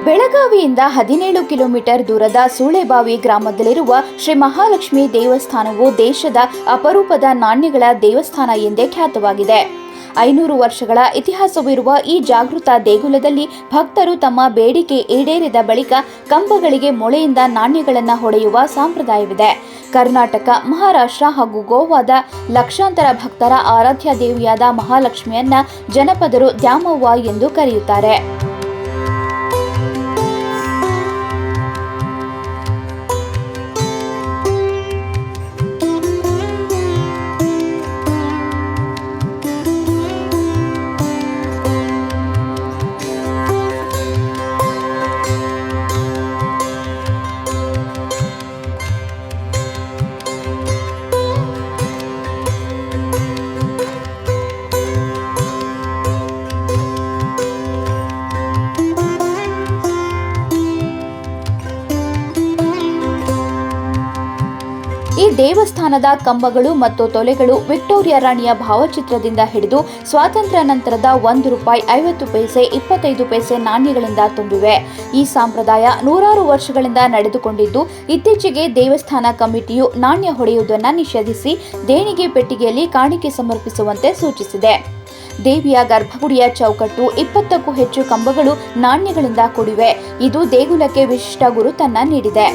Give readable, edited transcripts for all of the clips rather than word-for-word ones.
ಬೆಳಗಾವಿಯಿಂದ 17 kilometre ದೂರದ ಸೂಳೆಬಾವಿ ಗ್ರಾಮದಲ್ಲಿರುವ ಶ್ರೀ ಮಹಾಲಕ್ಷ್ಮಿ ದೇವಸ್ಥಾನವು ದೇಶದ ಅಪರೂಪದ ನಾಣ್ಯಗಳ ದೇವಸ್ಥಾನ ಎಂದೇ ಖ್ಯಾತವಾಗಿದೆ. 500 ವರ್ಷಗಳ ಇತಿಹಾಸವಿರುವ ಈ ಜಾಗೃತ ದೇಗುಲದಲ್ಲಿ ಭಕ್ತರು ತಮ್ಮ ಬೇಡಿಕೆ ಈಡೇರಿದ ಬಳಿಕ ಕಂಬಗಳಿಗೆ ಮೊಳೆಯಿಂದ ನಾಣ್ಯಗಳನ್ನು ಹೊಡೆಯುವ ಸಂಪ್ರದಾಯವಿದೆ. ಕರ್ನಾಟಕ, ಮಹಾರಾಷ್ಟ್ರ ಹಾಗೂ ಗೋವಾದ ಲಕ್ಷಾಂತರ ಭಕ್ತರ ಆರಾಧ್ಯ ದೇವಿಯಾದ ಮಹಾಲಕ್ಷ್ಮಿಯನ್ನ ಜನಪದರು ದ್ಯಾಮವ್ವ ಎಂದು ಕರೆಯುತ್ತಾರೆ. ಈ ದೇವಸ್ಥಾನದ ಕಂಬಗಳು ಮತ್ತು ತೊಲೆಗಳು ವಿಕ್ಟೋರಿಯಾ ರಾಣಿಯ ಭಾವಚಿತ್ರದಿಂದ ಹಿಡಿದು ಸ್ವಾತಂತ್ರ್ಯ ನಂತರದ ₹1, 50 ಪೈಸೆ, 25 ಪೈಸೆ ನಾಣ್ಯಗಳಿಂದ ತುಂಬಿವೆ. ಈ ಸಂಪ್ರದಾಯ ನೂರಾರು ವರ್ಷಗಳಿಂದ ನಡೆದುಕೊಂಡಿದ್ದು, ಇತ್ತೀಚೆಗೆ ದೇವಸ್ಥಾನ ಕಮಿಟಿಯು ನಾಣ್ಯ ಹೊಡೆಯುವುದನ್ನು ನಿಷೇಧಿಸಿ ದೇಣಿಗೆ ಪೆಟ್ಟಿಗೆಯಲ್ಲಿ ಕಾಣಿಕೆ ಸಮರ್ಪಿಸುವಂತೆ ಸೂಚಿಸಿದೆ. ದೇವಿಯ ಗರ್ಭಗುಡಿಯ ಚೌಕಟ್ಟು 20ಕ್ಕೂ ಹೆಚ್ಚು ಕಂಬಗಳು ನಾಣ್ಯಗಳಿಂದ ಕೂಡಿವೆ. ಇದು ದೇಗುಲಕ್ಕೆ ವಿಶಿಷ್ಟ ಗುರುತನ್ನ ನೀಡಿದೆ.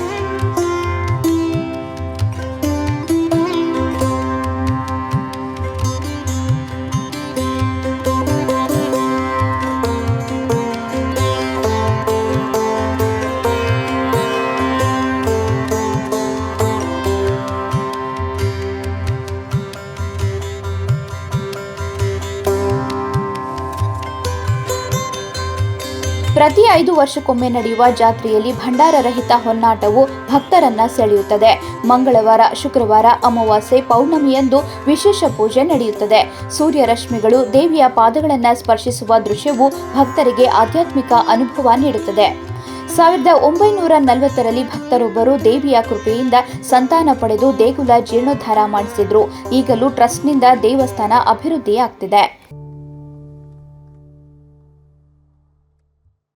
ಪ್ರತಿ 5 ವರ್ಷಕ್ಕೊಮ್ಮೆ ನಡೆಯುವ ಜಾತ್ರೆಯಲ್ಲಿ ಭಂಡಾರ ರಹಿತ ಹೊನ್ನಾಟವು ಭಕ್ತರನ್ನ ಸೆಳೆಯುತ್ತದೆ. ಮಂಗಳವಾರ, ಶುಕ್ರವಾರ, ಅಮಾವಾಸ್ಯೆ, ಪೌರ್ಣಮಿಯಂದು ವಿಶೇಷ ಪೂಜೆ ನಡೆಯುತ್ತದೆ. ಸೂರ್ಯ ರಶ್ಮಿಗಳು ದೇವಿಯ ಪಾದಗಳನ್ನು ಸ್ಪರ್ಶಿಸುವ ದೃಶ್ಯವು ಭಕ್ತರಿಗೆ ಆಧ್ಯಾತ್ಮಿಕ ಅನುಭವ ನೀಡುತ್ತದೆ. 1940ರಲ್ಲಿ ಭಕ್ತರೊಬ್ಬರು ದೇವಿಯ ಕೃಪೆಯಿಂದ ಸಂತಾನ ಪಡೆದು ದೇಗುಲ ಜೀರ್ಣೋದ್ಧಾರ ಮಾಡಿಸಿದ್ರು. ಈಗಲೂ ಟ್ರಸ್ಟ್ನಿಂದ ದೇವಸ್ಥಾನ ಅಭಿವೃದ್ಧಿಯಾಗ್ತಿದೆ.